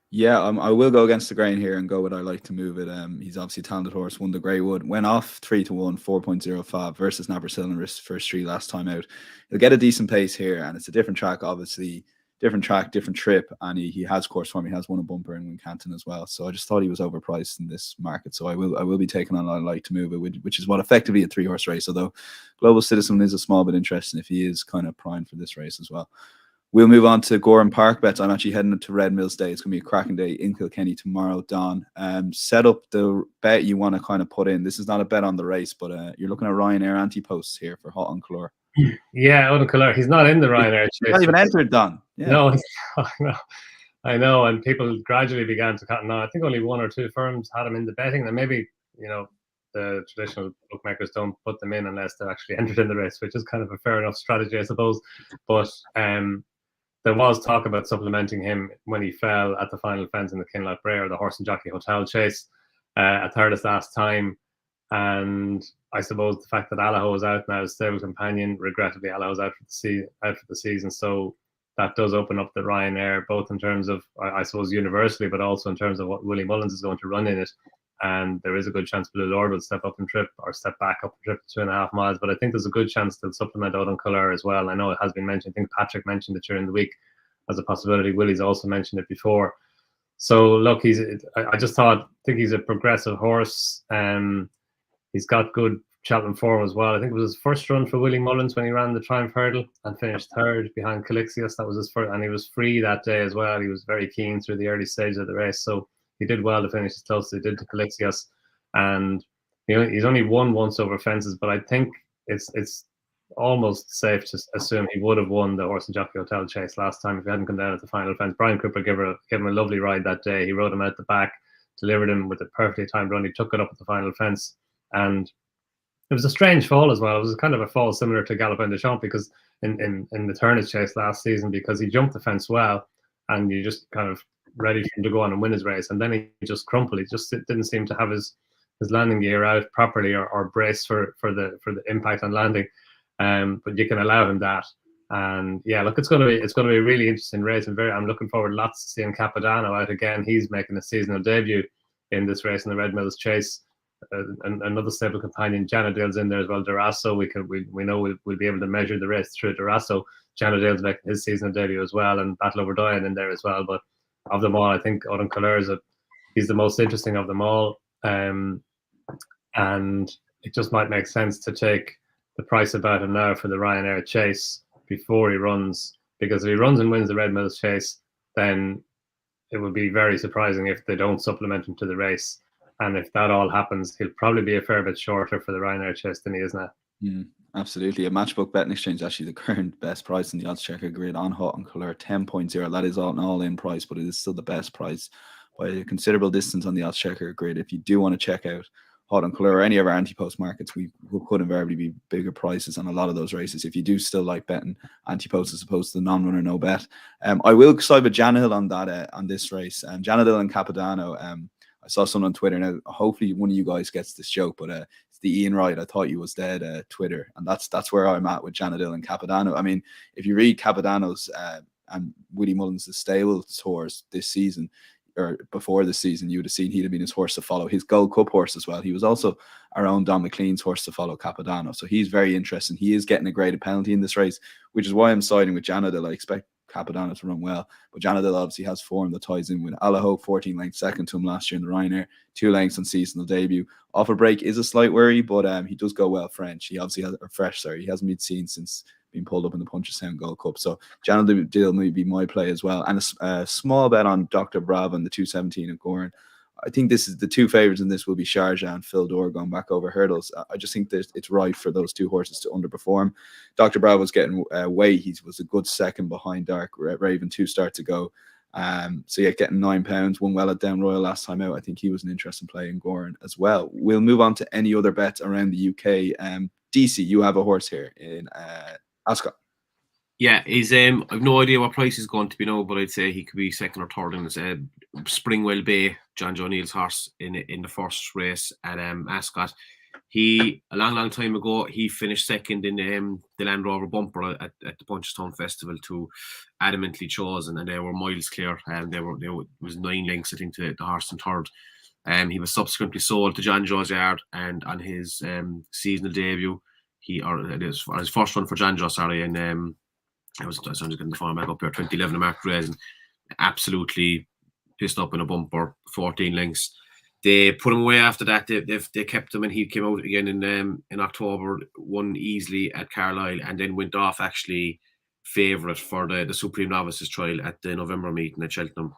Yeah, I will go against the grain here and go with I like to move it. He's obviously a talented horse, won the Greywood, went off 3-1, 4.05 versus Nappers Hill and First Street last time out. He'll get a decent pace here, and it's a different track, obviously. Different track, different trip, and he has course form. He has won a bumper in Wincanton as well. So I just thought he was overpriced in this market. So I will be taking on I like to move it, which is what effectively a 3-horse race. Although Global Citizen is a small bit interesting if he is kind of primed for this race as well. We'll move on to Gowran Park bets. I'm actually heading to Red Mills Day. It's going to be a cracking day in Kilkenny tomorrow, Don. Set up the bet you want to kind of put in. This is not a bet on the race, but you're looking at Ryanair anti-posts here for Hot on Colour. Yeah, Odin Colour. He's not in the Ryanair chase. He's not even entered, Don. Yeah. No, I know. And people gradually began to cotton on. I think only 1 or 2 firms had him in the betting. And maybe, the traditional bookmakers don't put them in unless they're actually entered in the race, which is kind of a fair enough strategy, I suppose. But there was talk about supplementing him when he fell at the final fence in the Kinloch Bray or the Horse and Jockey Hotel Chase at Thurles last time. And I suppose the fact that Allaho is out now as stable companion, regrettably Allaho's out for the season. So that does open up the Ryanair, both in terms of, I suppose, universally, but also in terms of what Willie Mullins is going to run in it. And there is a good chance Blue Lord will step up and trip or step back up and trip to 2.5 miles. But I think there's a good chance they'll supplement Odin Colour as well. I know it has been mentioned. I think Patrick mentioned it during the week as a possibility. Willie's also mentioned it before. So look, I just think he's a progressive horse. He's got good Cheltenham form as well. I think it was his first run for Willie Mullins when he ran the Triumph Hurdle and finished 3rd behind Calixius. That was his first, and he was free that day as well. He was very keen through the early stages of the race. So he did well to finish as close as he did to Calixios, and he's only won once over fences. But I think it's almost safe to assume he would have won the Horse and Jockey Hotel Chase last time if he hadn't come down at the final fence. Brian Cooper gave him a lovely ride that day. He rode him out the back, delivered him with a perfectly timed run. He took it up at the final fence, and it was a strange fall as well. It was kind of a fall similar to Galopin des Champs because in the Turnage Chase last season, because he jumped the fence well, and you just kind of ready for him to go on and win his race, and then he just crumpled. He just didn't seem to have his landing gear out properly or brace for the impact on landing. But you can allow him that. And yeah, look, it's going to be a really interesting race, and I'm looking forward lots to seeing Capodanno out again. He's making a seasonal debut in this race in the Red Mills Chase. And another stable companion, Janadale's in there as well. Durasso, we know we'll be able to measure the race through Durasso. Janadale's making his seasonal debut as well, and Battle Over Doyen in there as well. But of them all, I think Odin Couleur he's the most interesting of them all. And it just might make sense to take the price about him now for the Ryanair Chase before he runs, because if he runs and wins the Red Mills Chase, then it would be very surprising if they don't supplement him to the race. And if that all happens, he'll probably be a fair bit shorter for the Ryanair Chase than he is now. Absolutely. A Matchbook Betting Exchange, actually the current best price in the odds checker grid on Hot and Couleur, 10.0. That is an all-in price, but it is still the best price by a considerable distance on the odds checker grid. If you do want to check out Hot and Couleur or any of our anti-post markets, we could invariably be bigger prices on a lot of those races. If you do still like betting anti-post as opposed to the non-runner no bet, I will side with Janahill on that on this race. Janahill and Capodanno. I saw someone on Twitter. Now, hopefully one of you guys gets this joke, but it's the Ian Wright, I thought you was dead Twitter, and that's where I'm at with Janadil and Capodanno. I mean, if you read Capodanno's and Willie Mullins' stable tours this season, or before the season, you would have seen he'd have been his horse to follow, his Gold Cup horse as well. He was also our own Don McClean's horse to follow, Capodanno. So he's very interesting. He is getting a graded penalty in this race, which is why I'm siding with Janadil. I expect Capodanno to run well, but Janadil obviously has form that ties in with Allaho, 14 lengths second to him last year in the Ryanair, 2 lengths on seasonal debut. Off a break is a slight worry, but he does go well French. He obviously has a fresh, he hasn't been seen since being pulled up in the Punchestown Gold Cup. So Janadil may be my play as well, and a small bet on Dr. Brav and the 217 at Gowran. I think this is the two favourites in this will be Sharjah and Phil Dore going back over hurdles. I just think that it's right for those two horses to underperform. Dr. Bravo was getting weight. He was a good second behind Dark Raven 2 starts ago. So yeah, getting £9, won well at Down Royal last time out. I think he was an interesting play in Gowran as well. We'll move on to any other bets around the UK. DC, you have a horse here in Ascot. Yeah, he's I've no idea what price he's going to be now, but I'd say he could be second or third in his Springwell Bay, John Joe Neal's horse in the first race at Ascot. He, a long time ago, he finished second in the Land Rover Bumper at the Punchestown Festival to Adamantly Chosen, and they were miles clear. And it was 9 lengths, I think, to the horse in third. He was subsequently sold to John Joe's yard, and on his seasonal debut, his first run for John Joe, and I was just getting the form back up here, 2011 a Mark Reyes, and absolutely pissed up in a bumper, 14 lengths. They put him away after that. They kept him, and he came out again in October, won easily at Carlisle, and then went off actually favourite for the Supreme Novices trial at the November meeting at Cheltenham.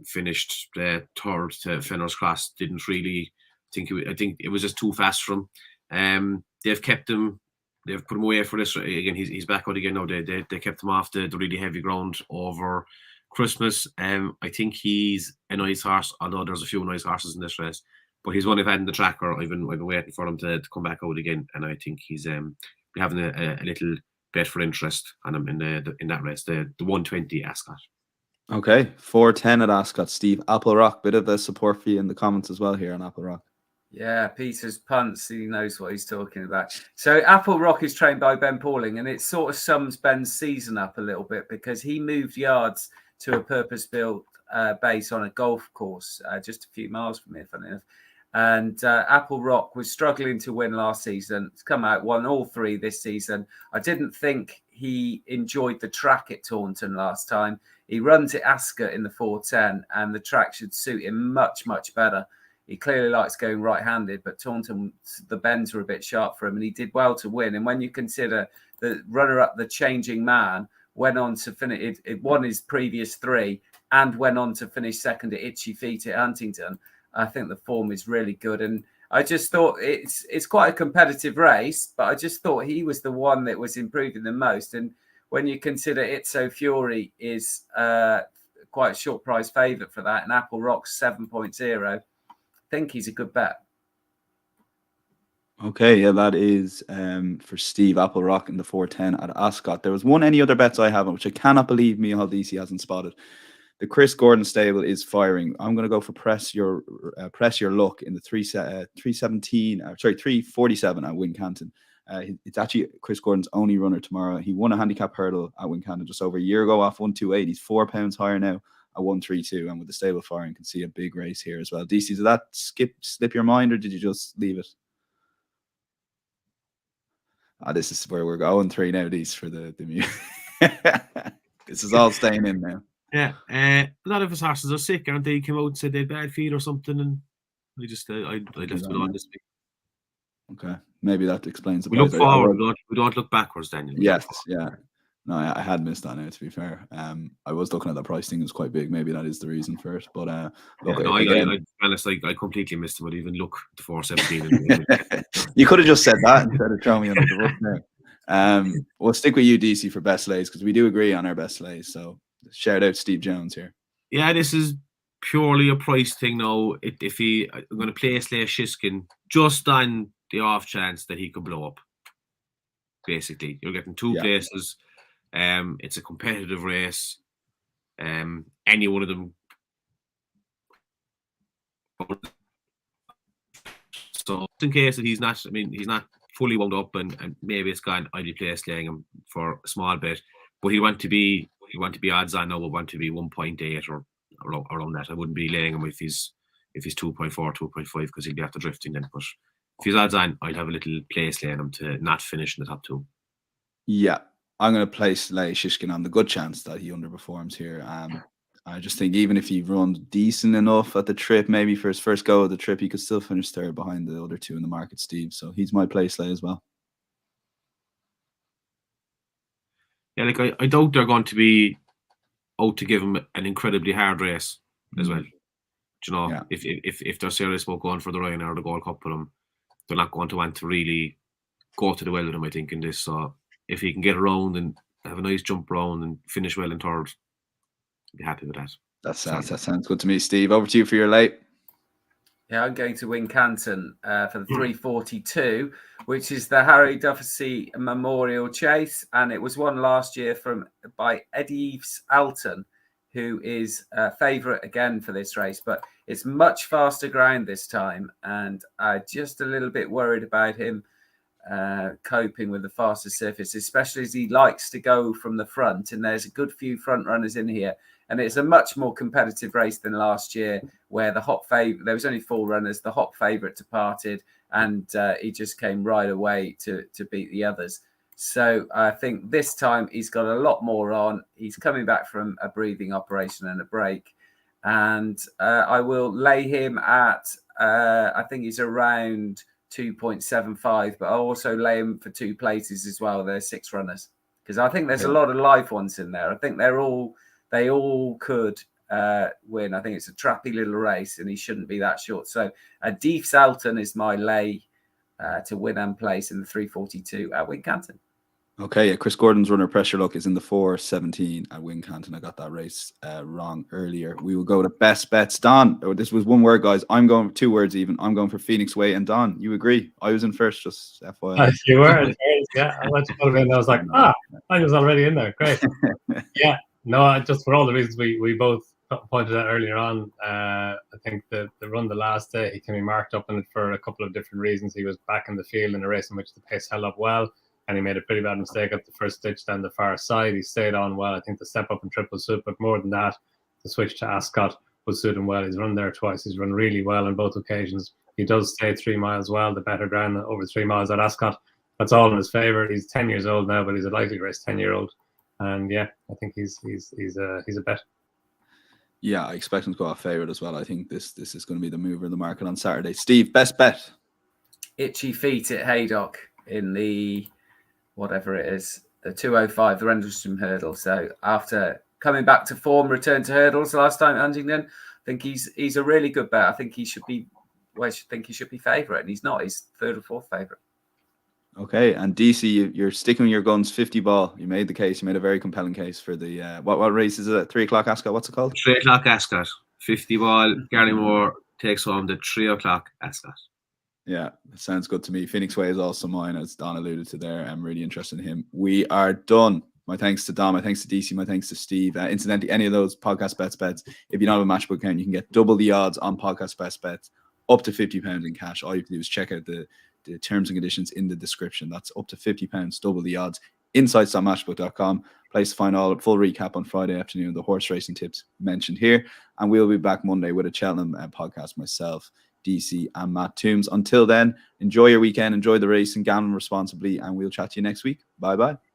Finished third to Fenner's Cross. Didn't really think I think it was just too fast for him. They've kept him. They've put him away for this again. He's back out again now. They kept him off the really heavy ground over Christmas. I think he's a nice horse, although there's a few nice horses in this race. But he's one I've had in the tracker. I've been waiting for him to come back out again, and I think he's having a little bet for interest on him in that race, the 120 Ascot. Okay, 410 at Ascot. Steve, Apple Rock, bit of a support for you in the comments as well here on Apple Rock. Yeah, Peter's punts. He knows what he's talking about. So Apple Rock is trained by Ben Pauling, and it sort of sums Ben's season up a little bit because he moved yards to a purpose-built base on a golf course just a few miles from here, funny enough. And Apple Rock was struggling to win last season. It's come out, won all 3 this season. I didn't think he enjoyed the track at Taunton last time. He runs at Ascot in the 410, and the track should suit him much, much better. He clearly likes going right-handed, but Taunton, the bends were a bit sharp for him, and he did well to win. And when you consider the runner-up, the Changing Man, went on to finish, it won his previous 3, and went on to finish second at Itchy Feet at Huntington. I think the form is really good, and I just thought it's quite a competitive race, but I just thought he was the one that was improving the most. And when you consider Itso Fury is quite a short price favourite for that, and Apple Rock's 7.0, I think he's a good bet. Okay, yeah, that is for Steve, Apple Rock in the 410 at Ascot. There was any other bets I haven't, which I cannot believe Micheál Deasy hasn't spotted. The Chris Gordon stable is firing. I'm going to go for press your luck in the 347 at Wincanton. It's actually Chris Gordon's only runner tomorrow. He won a handicap hurdle at Wincanton just over a year ago off 128. He's £4 higher now at 132, and with the stable firing, you can see a big race here as well. DC, did that slip your mind, or did you just leave it? This is where we're going 3 now. These for the music. This is all staying in now. Yeah, a lot of his horses are sick, aren't they? He came out and said they had bad feet or something, and I just I left it on this week. Okay, maybe that explains the We look forward. We don't look backwards, Daniel. Yes, yeah. No, I had missed that now, to be fair. I was looking at the price thing, it was quite big. Maybe that is the reason for it. But look, I completely missed him. I didn't even look at the 417. You could have just said that instead of throwing me under the bus now. We'll stick with you, DC, for best lays, because we do agree on our best lays. So shout out Steve Jones here. Yeah, this is purely a price thing now. I'm going to place Leigh Shiskin just on the off chance that he could blow up. Basically, you're getting 2 places. It's a competitive race. Any one of them. So in case that he's not fully wound up and maybe it's gone, I'd be placed laying him for a small bit. But he want to be odds on now, would want to be 1.8 or around that. I wouldn't be laying him if he's 2.4, 2.5, because he'll be after drifting then. But if he's odds on, I'd have a little place laying him to not finish in the top 2. Yeah. I'm going to place Leigh Shiskin on the good chance that he underperforms here. I just think even if he runs decent enough at the trip, maybe for his first go of the trip, he could still finish third behind the other 2 in the market, Steve. So he's my place, Leigh, as well. Yeah, I doubt they're going to be out to give him an incredibly hard race as well. Do you know, if they're serious about going for the Ryan or the Gold Cup with him, they're not going to want to really go to the well with him, I think, in this. So if he can get around and have a nice jump round and finish well in third, I'd be happy with that. That sounds good to me, Steve. Over to you for your late. Yeah, I'm going to Wincanton for the 342, which is the Harry Duffy Memorial Chase, and it was won last year by Eddieves Alton, who is a favourite again for this race, but it's much faster ground this time, and I'm just a little bit worried about him coping with the faster surface, especially as he likes to go from the front, and there's a good few front runners in here, and it's a much more competitive race than last year, where the hot favourite, there was only 4 runners, the hot favourite departed, and he just came right away to beat the others. So I think this time he's got a lot more on. He's coming back from a breathing operation and a break, and I will lay him at I think he's around 2.75, but I'll also lay him for 2 places as well. There's 6 runners, because I think there's a lot of live ones in there. I think they all could win. I think it's a trappy little race, and he shouldn't be that short. So Deef Salton is my lay to win and place in the 342 at Wincanton. Okay, yeah, Chris Gordon's runner pressure luck is in the 417 at Wincanton. I got that race wrong earlier. We will go to best bets. Don, this was one word, guys. I'm going for 2 words even. I'm going for Phoenix Way. And Don, you agree? I was in first, just FYI. You were. Yeah, I went to put it in. I was like, I was already in there. Great. Yeah, no, just for all the reasons we both pointed out earlier on. I think the run the last day, he can be marked up in it for a couple of different reasons. He was back in the field in a race in which the pace held up well, and he made a pretty bad mistake at the first ditch down the far side. He stayed on well. I think the step up and triple suit, but more than that, the switch to Ascot would suit him well. He's run there twice. He's run really well on both occasions. He does stay 3 miles well, the better ground over 3 miles at Ascot. That's all in his favour. He's 10 years old now, but he's a likely race 10-year-old. And yeah, I think he's a bet. Yeah, I expect him to go off favourite as well. I think this is going to be the mover of the market on Saturday. Steve, best bet? Itchy Feet at Haydock in the whatever it is, the 205, the Rendlesham Hurdle. So after coming back to form, returned to hurdles last time at Huntingdon. I think he's a really good bet. I think he should be. Well, I think he should be favourite, and he's not. He's third or fourth favourite. Okay, and DC, you're sticking with your guns. 50 ball. You made the case. You made a very compelling case for the what race is it? At 3 o'clock Ascot. What's it called? 3 o'clock Ascot. 50 ball. Gary Moore takes home the 3 o'clock Ascot. Yeah, that sounds good to me. Phoenix Way is also mine, as Don alluded to there. I'm really interested in him. We are done. My thanks to Dom, my thanks to DC, my thanks to Steve. Incidentally, any of those podcast bets, if you don't have a matchbook account, you can get double the odds on podcast bets, up to £50 in cash. All you have to do is check out the terms and conditions in the description. That's up to £50, double the odds. Insights.matchbook.com. Place to find all full recap on Friday afternoon, the horse racing tips mentioned here. And we'll be back Monday with a Cheltenham podcast, myself, DC, and Matt Toombs. Until then, enjoy your weekend, enjoy the race, and gamble responsibly. And we'll chat to you next week. Bye-bye.